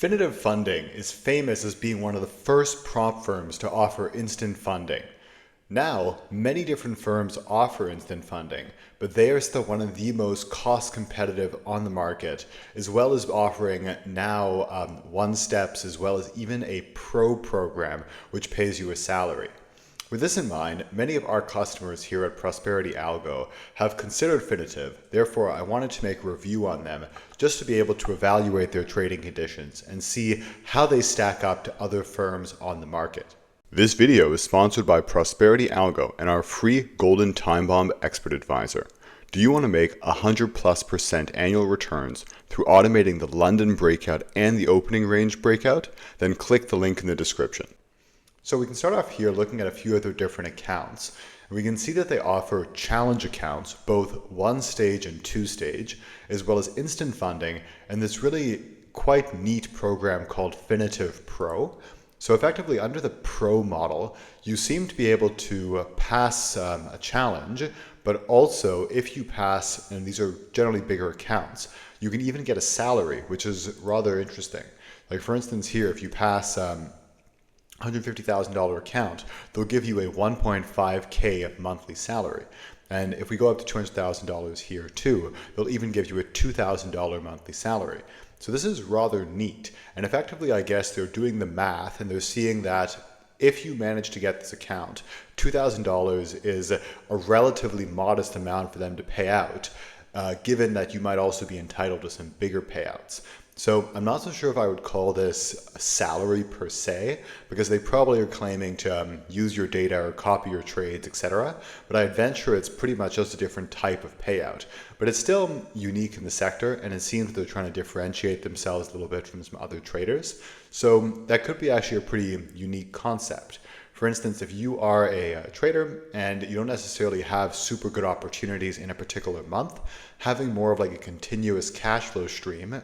Finotive Funding is famous as being one of the first prop firms to offer instant funding. Now, many different firms offer instant funding, but they are still one of the most cost competitive on the market, as well as offering now one steps as well as even a pro program which pays you a salary. With this in mind, many of our customers here at Prosperity Algo have considered Finotive, therefore I wanted to make a review on them just to be able to evaluate their trading conditions and see how they stack up to other firms on the market. This video is sponsored by Prosperity Algo and our free Golden Time Bomb Expert Advisor. Do you want to make 100+% annual returns through automating the London breakout and the opening range breakout? Then click the link in the description. So we can start off here looking at a few of their different accounts. We can see that they offer challenge accounts, both one stage and two stage, as well as instant funding, and this really quite neat program called Finotive Pro. So effectively under the Pro model, you seem to be able to pass a challenge, but also if you pass, and these are generally bigger accounts, you can even get a salary, which is rather interesting. Like for instance here, if you pass $150,000 account, they'll give you a 1.5K monthly salary. And if we go up to $200,000 here too, they'll even give you a $2,000 monthly salary. So this is rather neat. And effectively, I guess they're doing the math and they're seeing that if you manage to get this account, $2,000 is a relatively modest amount for them to pay out, given that you might also be entitled to some bigger payouts. So I'm not so sure if I would call this a salary per se, because they probably are claiming to use your data or copy your trades, etc. But I'd venture it's pretty much just a different type of payout. But it's still unique in the sector, and it seems they're trying to differentiate themselves a little bit from some other traders. So that could be actually a pretty unique concept. For instance, if you are a trader and you don't necessarily have super good opportunities in a particular month, having more of like a continuous cash flow stream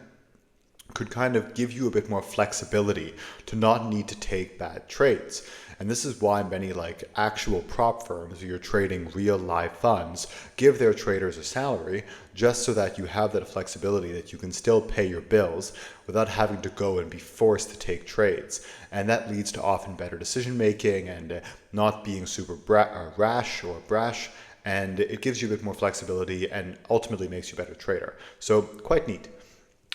could kind of give you a bit more flexibility to not need to take bad trades. And this is why many like actual prop firms where you're trading real live funds give their traders a salary just so that you have that flexibility that you can still pay your bills without having to go and be forced to take trades. And that leads to often better decision making and not being super rash or brash. And it gives you a bit more flexibility and ultimately makes you a better trader. So quite neat.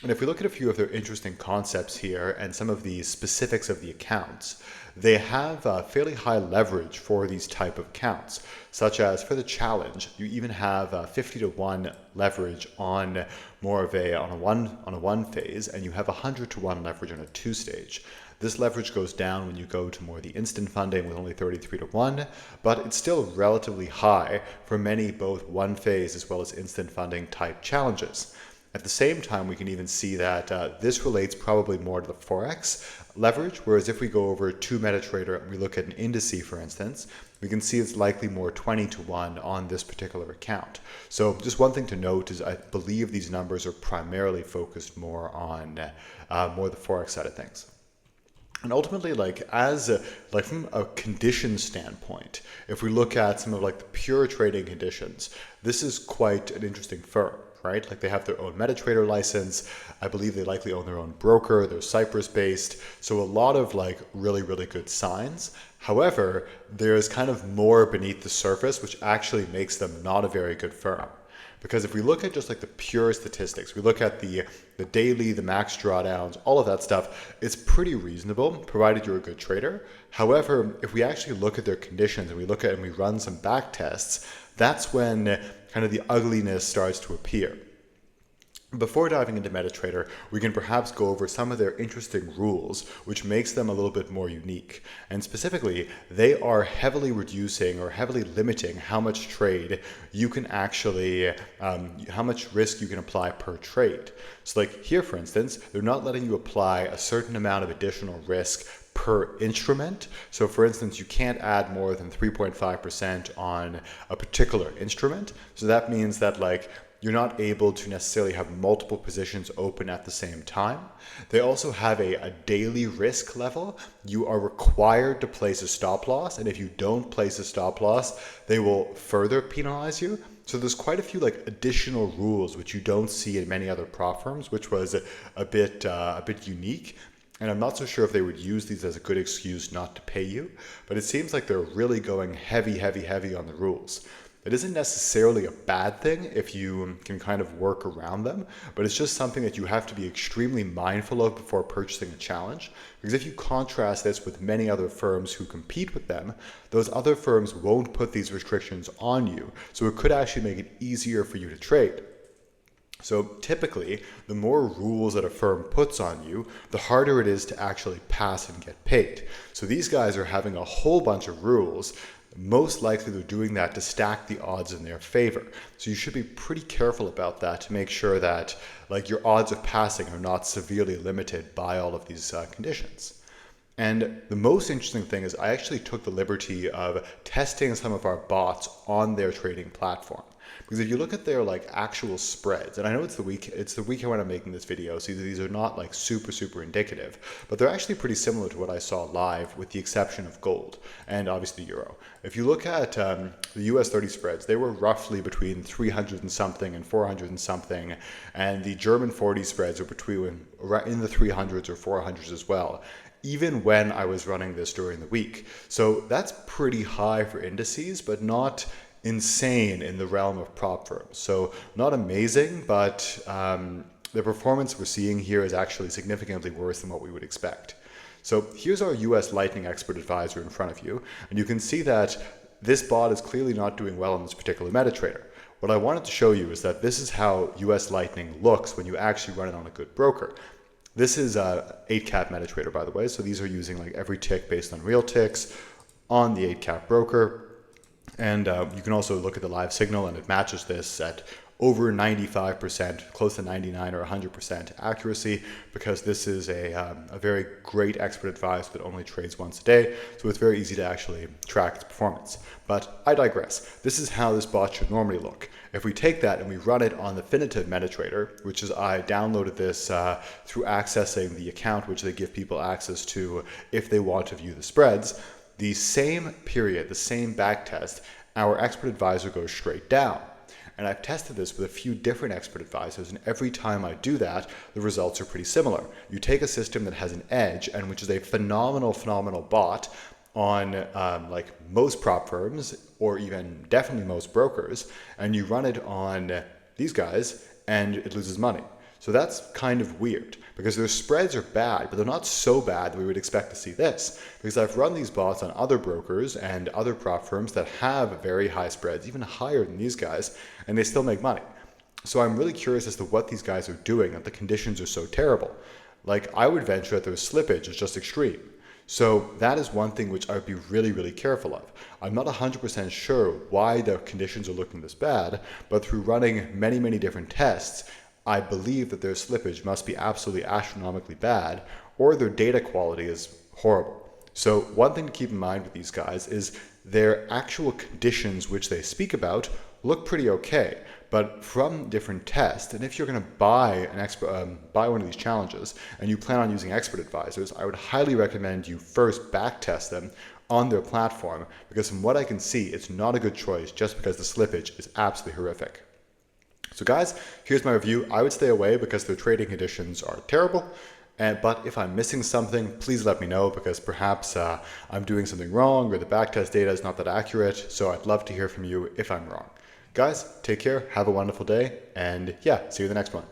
And if we look at a few of their interesting concepts here and some of the specifics of the accounts, they have fairly high leverage for these type of accounts, such as for the challenge, you even have 50-to-1 leverage on more of on a one phase, and you have 100-to-1 leverage on a two stage. This leverage goes down when you go to more the instant funding with only 33-to-1, but it's still relatively high for many both one phase as well as instant funding type challenges. At the same time, we can even see that this relates probably more to the Forex leverage, whereas if we go over to MetaTrader and we look at an indice, for instance, we can see it's likely more 20-to-1 on this particular account. So just one thing to note is I believe these numbers are primarily focused more on more the Forex side of things. And ultimately, from a condition standpoint, if we look at some of like the pure trading conditions, this is quite an interesting firm. Right? Like they have their own MetaTrader license. I believe they likely own their own broker. They're Cyprus based. So a lot of like really, really good signs. However, there's kind of more beneath the surface, which actually makes them not a very good firm. Because if we look at just like the pure statistics, we look at the daily, the max drawdowns, all of that stuff, it's pretty reasonable, provided you're a good trader. However, if we actually look at their conditions and we run some back tests, that's when kind of the ugliness starts to appear. Before diving into MetaTrader, we can perhaps go over some of their interesting rules, which makes them a little bit more unique. And specifically, they are heavily reducing or heavily limiting how much trade you can actually, how much risk you can apply per trade. So like here, for instance, they're not letting you apply a certain amount of additional risk per instrument. So for instance, you can't add more than 3.5% on a particular instrument. So that means that like you're not able to necessarily have multiple positions open at the same time. They also have a daily risk level. You are required to place a stop loss, and if you don't place a stop loss, they will further penalize you. So there's quite a few like additional rules which you don't see in many other prop firms, which was a bit unique. And I'm not so sure if they would use these as a good excuse not to pay you, but it seems like they're really going heavy, heavy, heavy on the rules. It isn't necessarily a bad thing if you can kind of work around them, but it's just something that you have to be extremely mindful of before purchasing a challenge. Because if you contrast this with many other firms who compete with them, those other firms won't put these restrictions on you. So it could actually make it easier for you to trade. So typically, the more rules that a firm puts on you, the harder it is to actually pass and get paid. So these guys are having a whole bunch of rules. Most likely they're doing that to stack the odds in their favor. So you should be pretty careful about that to make sure that your odds of passing are not severely limited by all of these conditions. And the most interesting thing is I actually took the liberty of testing some of our bots on their trading platform. Because if you look at their actual spreads, and I know it's the weekend when I'm making this video, so these are not super indicative, but they're actually pretty similar to what I saw live with the exception of gold and obviously the euro. If you look at the US 30 spreads, they were roughly between 300 and something and 400 and something, and the German 40 spreads were in the 300s or 400s as well, even when I was running this during the week. So that's pretty high for indices, but not insane in the realm of prop firms. So not amazing, but the performance we're seeing here is actually significantly worse than what we would expect. So here's our US Lightning Expert Advisor in front of you, and you can see that this bot is clearly not doing well on this particular MetaTrader. What I wanted to show you is that this is how US Lightning looks when you actually run it on a good broker. This is 8-cap MetaTrader, by the way, so these are using every tick based on real ticks on the 8-cap broker. And you can also look at the live signal, and it matches this at over 95%, close to 99 or 100% accuracy, because this is a very great expert advisor that only trades once a day, so it's very easy to actually track its performance. But I digress. This is how this bot should normally look. If we take that and we run it on the Finotive MetaTrader, which is I downloaded this through accessing the account which they give people access to if they want to view the spreads, the same period, the same back test, our expert advisor goes straight down. And I've tested this with a few different expert advisors, and every time I do that, the results are pretty similar. You take a system that has an edge, and which is a phenomenal bot on most prop firms, or even definitely most brokers, and you run it on these guys, and it loses money. So that's kind of weird, because their spreads are bad, but they're not so bad that we would expect to see this. Because I've run these bots on other brokers and other prop firms that have very high spreads, even higher than these guys, and they still make money. So I'm really curious as to what these guys are doing, that the conditions are so terrible. I would venture that their slippage is just extreme. So that is one thing which I would be really careful of. I'm not 100% sure why the conditions are looking this bad, but through running many different tests, I believe that their slippage must be absolutely astronomically bad, or their data quality is horrible. So one thing to keep in mind with these guys is their actual conditions which they speak about look pretty okay, but from different tests, and if you're going to buy buy one of these challenges and you plan on using expert advisors, I would highly recommend you first back test them on their platform, because from what I can see, it's not a good choice just because the slippage is absolutely horrific. So guys, here's my review. I would stay away because their trading conditions are terrible. But if I'm missing something, please let me know, because perhaps I'm doing something wrong or the backtest data is not that accurate. So I'd love to hear from you if I'm wrong. Guys, take care, have a wonderful day, and yeah, see you in the next one.